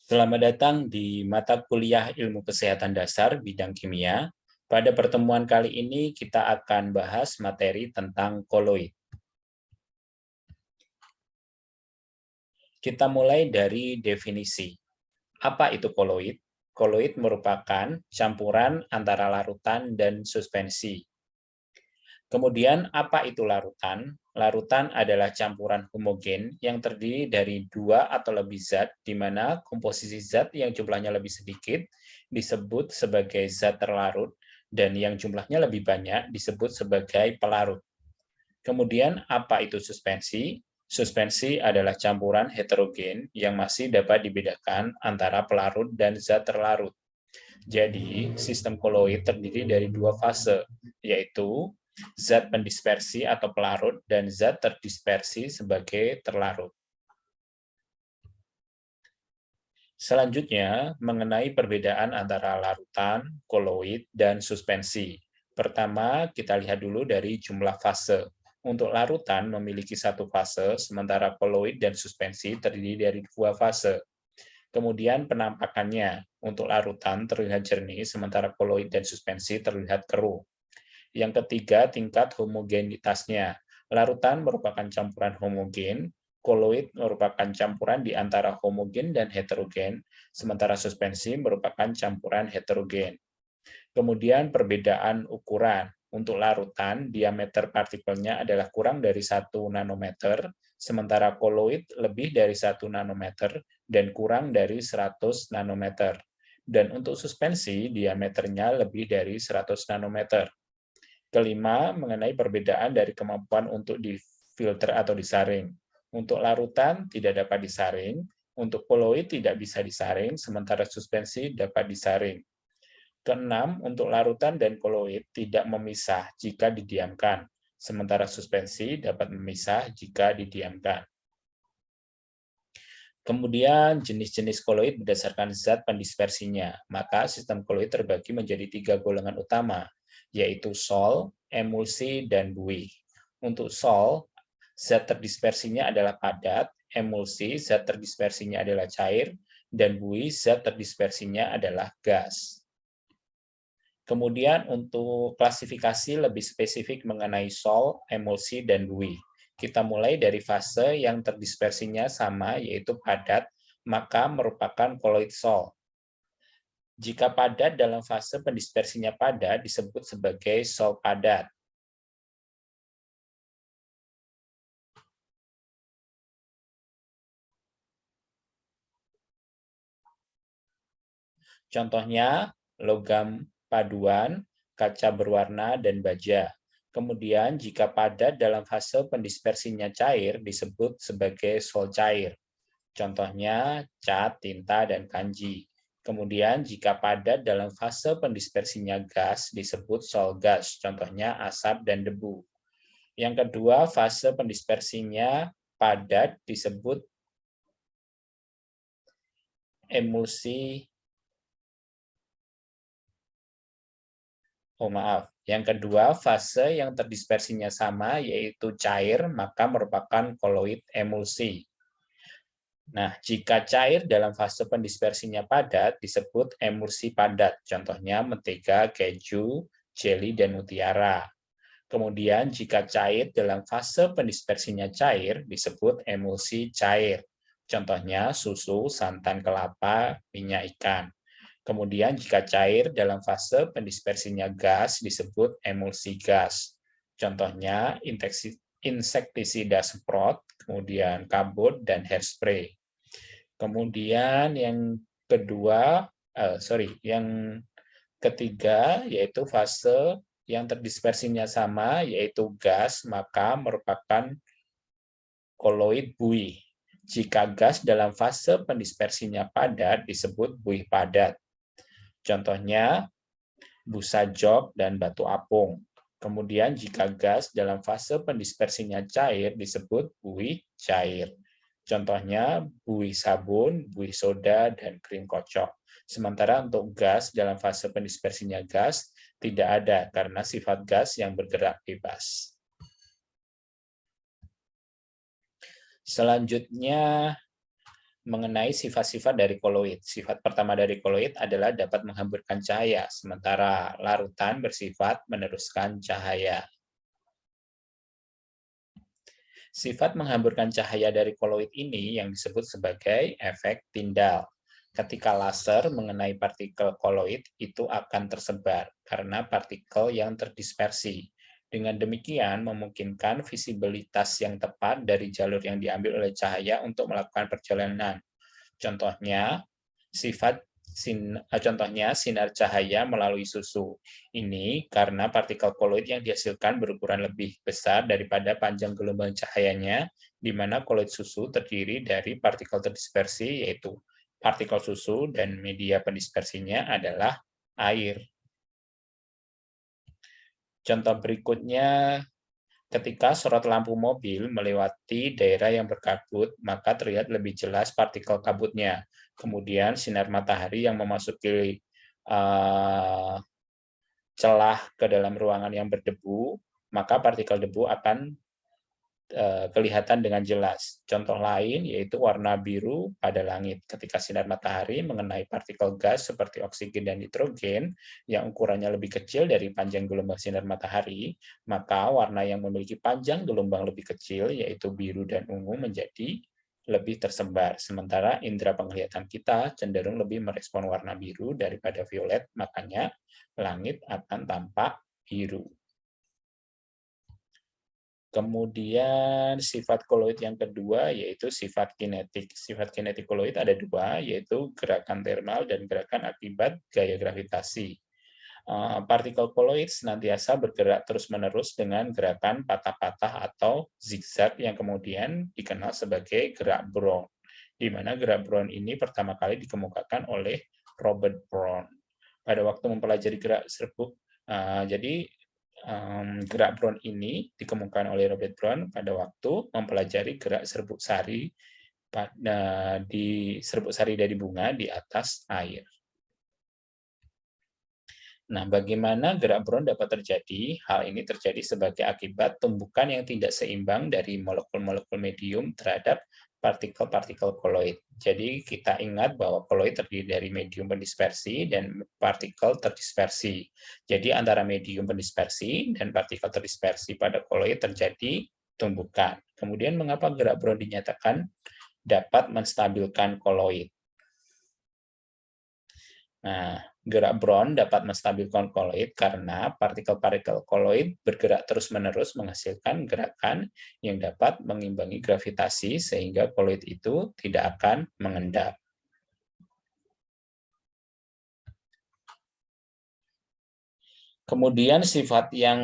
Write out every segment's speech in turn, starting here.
Selamat datang di mata kuliah Ilmu Kesehatan Dasar bidang kimia. Pada pertemuan kali ini kita akan bahas materi tentang koloid. Kita mulai dari definisi. Apa itu koloid? Koloid merupakan campuran antara larutan dan suspensi. Kemudian, apa itu larutan? Larutan adalah campuran homogen yang terdiri dari dua atau lebih zat, di mana komposisi zat yang jumlahnya lebih sedikit disebut sebagai zat terlarut, dan yang jumlahnya lebih banyak disebut sebagai pelarut. Kemudian, apa itu suspensi? Suspensi adalah campuran heterogen yang masih dapat dibedakan antara pelarut dan zat terlarut. Jadi, sistem koloid terdiri dari dua fase, yaitu zat pendispersi atau pelarut dan zat terdispersi sebagai terlarut. Selanjutnya, mengenai perbedaan antara larutan, koloid, dan suspensi. Pertama, kita lihat dulu dari jumlah fase. Untuk larutan memiliki satu fase, sementara koloid dan suspensi terdiri dari dua fase. Kemudian penampakannya, untuk larutan terlihat jernih, sementara koloid dan suspensi terlihat keruh. Yang ketiga, tingkat homogenitasnya. Larutan merupakan campuran homogen, koloid merupakan campuran di antara homogen dan heterogen, sementara suspensi merupakan campuran heterogen. Kemudian perbedaan ukuran. Untuk larutan, diameter partikelnya adalah kurang dari 1 nanometer, sementara koloid lebih dari 1 nanometer dan kurang dari 100 nanometer. Dan untuk suspensi, diameternya lebih dari 100 nanometer. Kelima, mengenai perbedaan dari kemampuan untuk difilter atau disaring. Untuk larutan tidak dapat disaring, untuk koloid tidak bisa disaring, sementara suspensi dapat disaring. Keenam, untuk larutan dan koloid tidak memisah jika didiamkan, sementara suspensi dapat memisah jika didiamkan. Kemudian jenis-jenis koloid berdasarkan zat pendispersinya. Maka sistem koloid terbagi menjadi 3 golongan utama, yaitu sol, emulsi, dan buih. Untuk sol, zat terdispersinya adalah padat, emulsi, zat terdispersinya adalah cair, dan buih, zat terdispersinya adalah gas. Kemudian untuk klasifikasi lebih spesifik mengenai sol, emulsi, dan buih. Kita mulai dari fase yang terdispersinya sama, yaitu padat, maka merupakan koloid sol. Jika padat dalam fase pendispersinya padat, disebut sebagai sol padat. Contohnya, logam paduan, kaca berwarna, dan baja. Kemudian, jika padat dalam fase pendispersinya cair, disebut sebagai sol cair. Contohnya, cat, tinta, dan kanji. Kemudian, jika padat dalam fase pendispersinya gas, disebut sol gas. Contohnya, asap dan debu. Yang kedua, fase pendispersinya padat disebut emulsi. Yang kedua, fase yang terdispersinya sama, yaitu cair, maka merupakan koloid emulsi. Nah, jika cair dalam fase pendispersinya padat, disebut emulsi padat. Contohnya mentega, keju, jeli, dan mutiara. Kemudian, jika cair dalam fase pendispersinya cair, disebut emulsi cair. Contohnya susu, santan kelapa, minyak ikan. Kemudian jika cair dalam fase pendispersinya gas disebut emulsi gas. Contohnya insektisida semprot, kemudian kabut, dan hairspray. Kemudian yang ketiga yaitu fase yang terdispersinya sama, yaitu gas, maka merupakan koloid buih. Jika gas dalam fase pendispersinya padat disebut buih padat. Contohnya busa jok dan batu apung. Kemudian jika gas dalam fase pendispersinya cair disebut buih cair. Contohnya buih sabun, buih soda, dan krim kocok. Sementara untuk gas dalam fase pendispersinya gas tidak ada karena sifat gas yang bergerak bebas. Selanjutnya Mengenai sifat-sifat dari koloid. Sifat pertama dari koloid adalah dapat menghamburkan cahaya, sementara larutan bersifat meneruskan cahaya. Sifat menghamburkan cahaya dari koloid ini yang disebut sebagai efek Tyndall. Ketika laser mengenai partikel koloid, itu akan tersebar karena partikel yang terdispersi. Dengan demikian, memungkinkan visibilitas yang tepat dari jalur yang diambil oleh cahaya untuk melakukan perjalanan. Contohnya sinar cahaya melalui susu. Ini karena partikel koloid yang dihasilkan berukuran lebih besar daripada panjang gelombang cahayanya, di mana koloid susu terdiri dari partikel terdispersi, yaitu partikel susu, dan media pendispersinya adalah air. Contoh berikutnya, ketika sorot lampu mobil melewati daerah yang berkabut, maka terlihat lebih jelas partikel kabutnya. Kemudian sinar matahari yang memasuki celah ke dalam ruangan yang berdebu, maka partikel debu akan kelihatan dengan jelas. Contoh lain yaitu warna biru pada langit. Ketika sinar matahari mengenai partikel gas seperti oksigen dan nitrogen yang ukurannya lebih kecil dari panjang gelombang sinar matahari, maka warna yang memiliki panjang gelombang lebih kecil yaitu biru dan ungu menjadi lebih tersebar. Sementara indera penglihatan kita cenderung lebih merespon warna biru daripada violet, makanya langit akan tampak biru. Kemudian sifat koloid yang kedua yaitu sifat kinetik. Sifat kinetik koloid ada dua, yaitu gerakan termal dan gerakan akibat gaya gravitasi. Partikel koloid senantiasa bergerak terus-menerus dengan gerakan patah-patah atau zigzag yang kemudian dikenal sebagai gerak Brown, di mana gerak Brown ini pertama kali dikemukakan oleh Robert Brown. Pada waktu mempelajari gerak serbuk, jadi gerak Brown ini dikemukakan oleh Robert Brown pada waktu mempelajari gerak serbuk sari di serbuk sari dari bunga di atas air. Nah, bagaimana gerak Brown dapat terjadi? Hal ini terjadi sebagai akibat tumbukan yang tidak seimbang dari molekul-molekul medium terhadap partikel-partikel koloid. Jadi kita ingat bahwa koloid terdiri dari medium pendispersi dan partikel terdispersi. Jadi antara medium pendispersi dan partikel terdispersi pada koloid terjadi tumbukan. Kemudian mengapa gerak Brown dinyatakan dapat menstabilkan koloid? Nah, gerak Brown dapat menstabilkan koloid karena partikel-partikel koloid bergerak terus-menerus menghasilkan gerakan yang dapat mengimbangi gravitasi sehingga koloid itu tidak akan mengendap. Kemudian sifat yang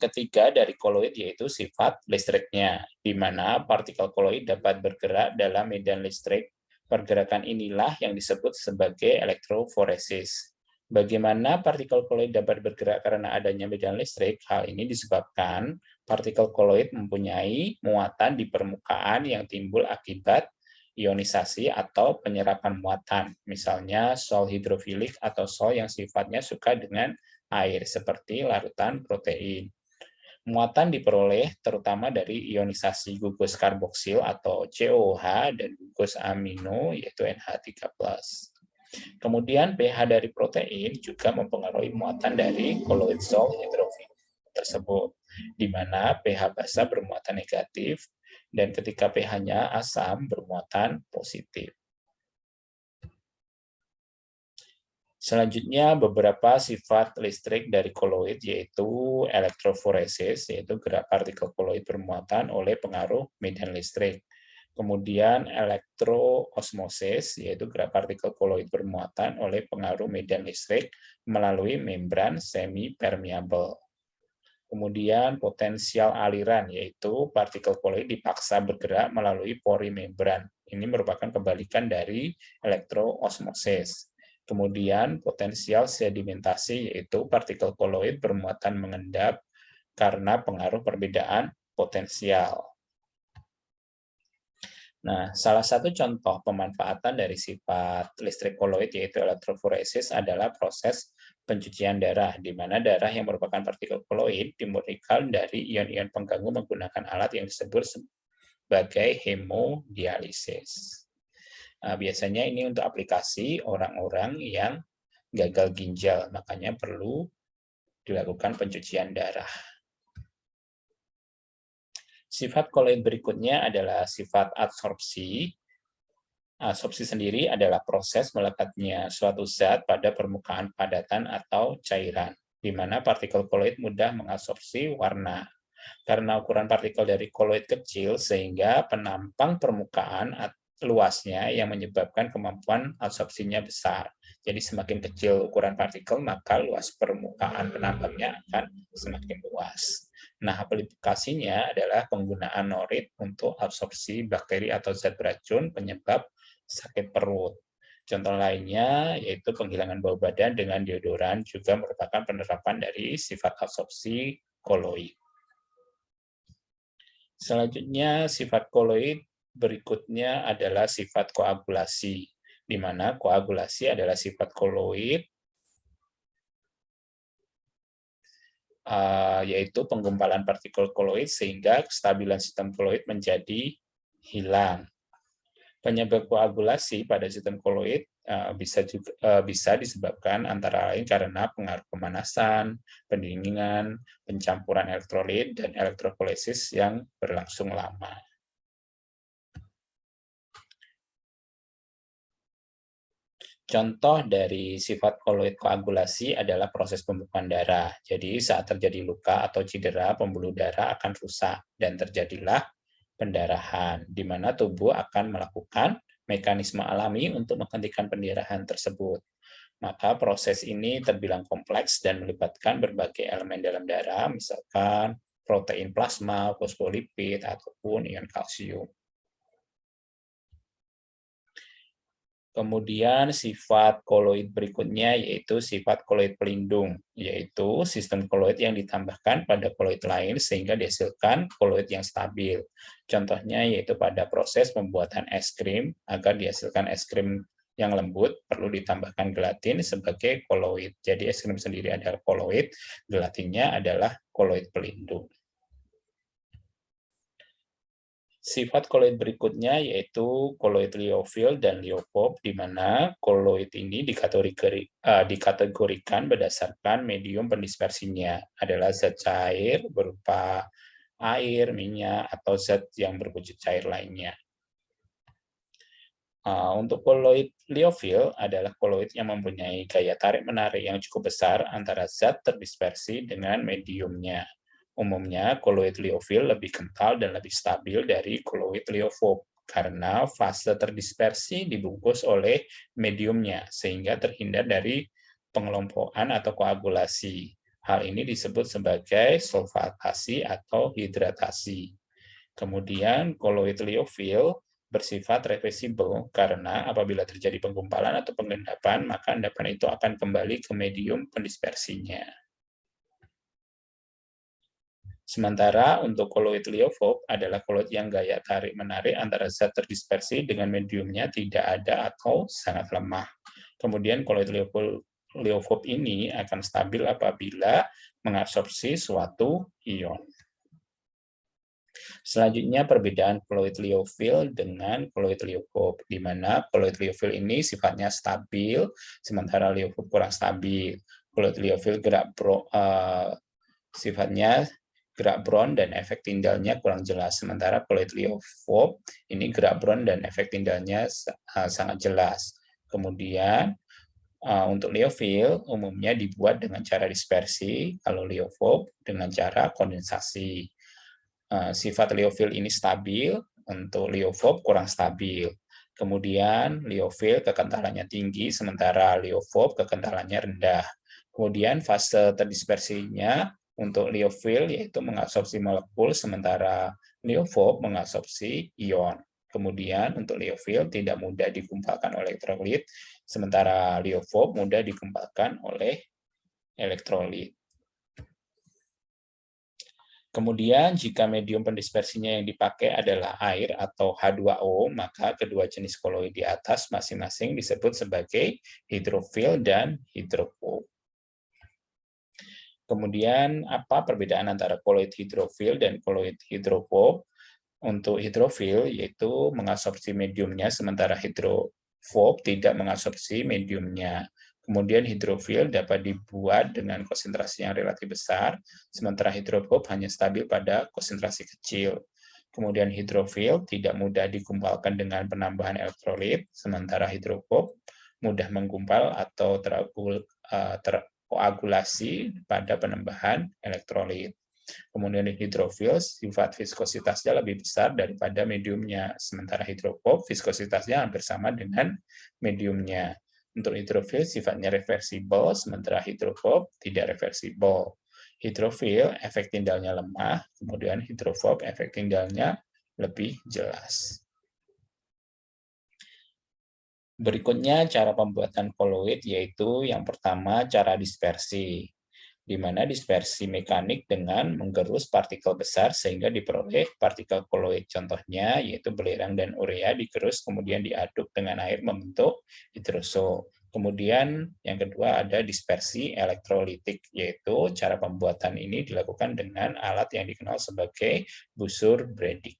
ketiga dari koloid yaitu sifat listriknya, di mana partikel koloid dapat bergerak dalam medan listrik. Pergerakan inilah yang disebut sebagai elektroforesis. Bagaimana partikel koloid dapat bergerak karena adanya medan listrik? Hal ini disebabkan partikel koloid mempunyai muatan di permukaan yang timbul akibat ionisasi atau penyerapan muatan. Misalnya sol hidrofilik atau sol yang sifatnya suka dengan air seperti larutan protein. Muatan diperoleh terutama dari ionisasi gugus karboksil atau COOH dan gugus amino yaitu NH3+. Kemudian pH dari protein juga mempengaruhi muatan dari koloid sol hidrofil tersebut, di mana pH basa bermuatan negatif dan ketika pH-nya asam bermuatan positif. Selanjutnya, beberapa sifat listrik dari koloid yaitu elektroforesis, yaitu gerak partikel koloid bermuatan oleh pengaruh medan listrik. Kemudian elektroosmosis, yaitu gerak partikel koloid bermuatan oleh pengaruh medan listrik melalui membran semi-permeable. Kemudian potensial aliran, yaitu partikel koloid dipaksa bergerak melalui pori membran. Ini merupakan kebalikan dari elektroosmosis. Kemudian potensial sedimentasi, yaitu partikel koloid bermuatan mengendap karena pengaruh perbedaan potensial. Nah, salah satu contoh pemanfaatan dari sifat listrik koloid yaitu elektroforesis adalah proses pencucian darah, di mana darah yang merupakan partikel koloid dimurnikan dari ion-ion pengganggu menggunakan alat yang disebut sebagai hemodialisis. Biasanya ini untuk aplikasi orang-orang yang gagal ginjal, makanya perlu dilakukan pencucian darah. Sifat koloid berikutnya adalah sifat adsorpsi. Adsorpsi sendiri adalah proses melekatnya suatu zat pada permukaan padatan atau cairan, di mana partikel koloid mudah mengabsorpsi warna. Karena ukuran partikel dari koloid kecil, sehingga penampang permukaan luasnya yang menyebabkan kemampuan absorpsinya besar. Jadi semakin kecil ukuran partikel, maka luas permukaan penampangnya akan semakin luas. Nah, aplikasinya adalah penggunaan norit untuk absorpsi bakteri atau zat beracun penyebab sakit perut. Contoh lainnya yaitu penghilangan bau badan dengan deodoran juga merupakan penerapan dari sifat absorpsi koloid. Selanjutnya, sifat koloid berikutnya adalah sifat koagulasi, di mana koagulasi adalah sifat koloid, yaitu penggumpalan partikel koloid sehingga kestabilan sistem koloid menjadi hilang. Penyebab koagulasi pada sistem koloid bisa disebabkan antara lain karena pengaruh pemanasan, pendinginan, pencampuran elektrolit, dan elektroforesis yang berlangsung lama. Contoh dari sifat koloid koagulasi adalah proses pembekuan darah. Jadi saat terjadi luka atau cedera, pembuluh darah akan rusak dan terjadilah pendarahan, di mana tubuh akan melakukan mekanisme alami untuk menghentikan pendarahan tersebut. Maka proses ini terbilang kompleks dan melibatkan berbagai elemen dalam darah, misalkan protein plasma, fosfolipid, ataupun ion kalsium. Kemudian sifat koloid berikutnya yaitu sifat koloid pelindung, yaitu sistem koloid yang ditambahkan pada koloid lain sehingga dihasilkan koloid yang stabil. Contohnya yaitu pada proses pembuatan es krim, agar dihasilkan es krim yang lembut perlu ditambahkan gelatin sebagai koloid. Jadi es krim sendiri adalah koloid, gelatinnya adalah koloid pelindung. Sifat koloid berikutnya yaitu koloid liofil dan liofob, di mana koloid ini dikategorikan berdasarkan medium pendispersinya. Adalah zat cair berupa air, minyak, atau zat yang berwujud cair lainnya. Untuk koloid liofil adalah koloid yang mempunyai gaya tarik-menarik yang cukup besar antara zat terdispersi dengan mediumnya. Umumnya, koloid liofil lebih kental dan lebih stabil dari koloid liofob karena fase terdispersi dibungkus oleh mediumnya, sehingga terhindar dari pengelompokan atau koagulasi. Hal ini disebut sebagai solvatasi atau hidratasi. Kemudian, koloid liofil bersifat reversibel karena apabila terjadi penggumpalan atau pengendapan, maka endapan itu akan kembali ke medium pendispersinya. Sementara untuk koloid liofob adalah koloid yang gaya tarik-menarik antara zat terdispersi dengan mediumnya tidak ada atau sangat lemah. Kemudian koloid liofob ini akan stabil apabila mengabsorpsi suatu ion. Selanjutnya perbedaan koloid liofil dengan koloid liofob, di mana koloid liofil ini sifatnya stabil, sementara liofob kurang stabil. Koloid liofil sifatnya gerak Brown dan efek tindalnya kurang jelas, sementara koloid liofob ini gerak Brown dan efek tindalnya sangat jelas. Kemudian untuk liofil umumnya dibuat dengan cara dispersi, kalau liofob dengan cara kondensasi. Sifat liofil ini stabil, untuk liofob kurang stabil. Kemudian liofil kekentalannya tinggi, sementara liofob kekentalannya rendah. Kemudian fase terdispersinya untuk liofil yaitu mengabsorpsi molekul, sementara liofob mengabsorpsi ion. Kemudian untuk liofil tidak mudah digumpalkan oleh elektrolit, sementara liofob mudah digumpalkan oleh elektrolit. Kemudian jika medium pendispersinya yang dipakai adalah air atau H2O, maka kedua jenis koloid di atas masing-masing disebut sebagai hidrofil dan hidrofob. Kemudian apa perbedaan antara koloid hidrofil dan koloid hidrofob? Untuk hidrofil, yaitu mengabsorpsi mediumnya, sementara hidrofob tidak mengabsorpsi mediumnya. Kemudian hidrofil dapat dibuat dengan konsentrasi yang relatif besar, sementara hidrofob hanya stabil pada konsentrasi kecil. Kemudian hidrofil tidak mudah digumpalkan dengan penambahan elektrolit, sementara hidrofob mudah menggumpal atau terkoagulasi pada penambahan elektrolit. Kemudian hidrofil, sifat viskositasnya lebih besar daripada mediumnya, sementara hidrofob viskositasnya hampir sama dengan mediumnya. Untuk hidrofil sifatnya reversibel, sementara hidrofob tidak reversibel. Hidrofil efek tindalnya lemah, kemudian hidrofob efek tindalnya lebih jelas. Berikutnya cara pembuatan koloid, yaitu yang pertama cara dispersi, di mana dispersi mekanik dengan menggerus partikel besar sehingga diperoleh partikel koloid. Contohnya yaitu belerang dan urea digerus kemudian diaduk dengan air membentuk hidrosol. Kemudian yang kedua ada dispersi elektrolitik, yaitu cara pembuatan ini dilakukan dengan alat yang dikenal sebagai busur Bredig.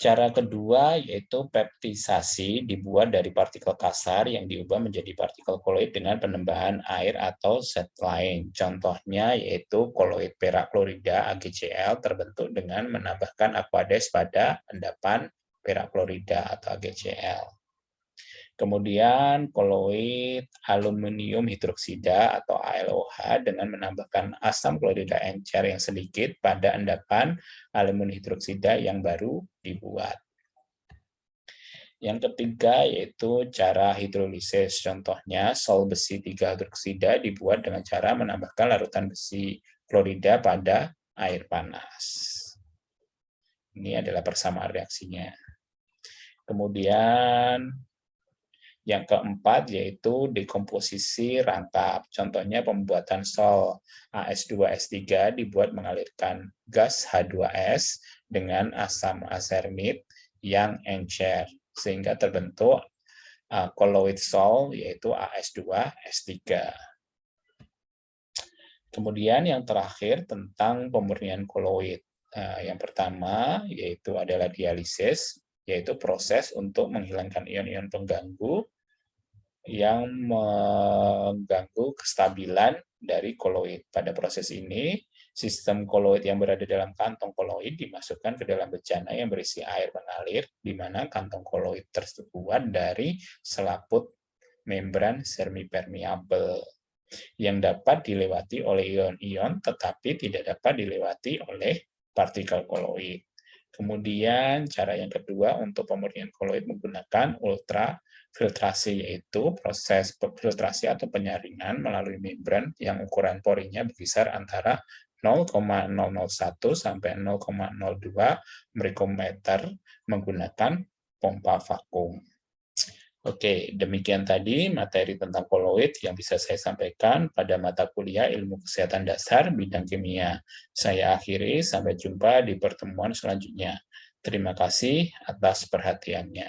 Cara kedua yaitu peptisasi, dibuat dari partikel kasar yang diubah menjadi partikel koloid dengan penambahan air atau zat lain. Contohnya yaitu koloid perak klorida AgCl terbentuk dengan menambahkan aqueous pada endapan perak klorida atau AgCl. Kemudian koloid aluminium hidroksida atau AlOH dengan menambahkan asam klorida encer yang sedikit pada endapan aluminium hidroksida yang baru dibuat. Yang ketiga yaitu cara hidrolisis. Contohnya sol besi 3 hidroksida dibuat dengan cara menambahkan larutan besi klorida pada air panas. Ini adalah persamaan reaksinya. Kemudian yang keempat yaitu dekomposisi rangkap. Contohnya pembuatan sol AS2S3 dibuat mengalirkan gas H2S dengan asam asermit yang encer sehingga terbentuk koloid sol yaitu AS2S3. Kemudian yang terakhir tentang pemurnian koloid. Yang pertama yaitu adalah dialisis, yaitu proses untuk menghilangkan ion-ion pengganggu yang mengganggu kestabilan dari koloid. Pada proses ini, sistem koloid yang berada dalam kantong koloid dimasukkan ke dalam bejana yang berisi air mengalir, di mana kantong koloid terbuat dari selaput membran semipermeabel yang dapat dilewati oleh ion-ion tetapi tidak dapat dilewati oleh partikel koloid. Kemudian cara yang kedua untuk pemurnian koloid menggunakan ultrafiltrasi, yaitu proses filtrasi atau penyaringan melalui membran yang ukuran porinya berkisar antara 0,001 sampai 0,02 micrometer menggunakan pompa vakum. Oke, demikian tadi materi tentang koloid yang bisa saya sampaikan pada mata kuliah Ilmu Kesehatan Dasar bidang kimia. Saya akhiri, sampai jumpa di pertemuan selanjutnya. Terima kasih atas perhatiannya.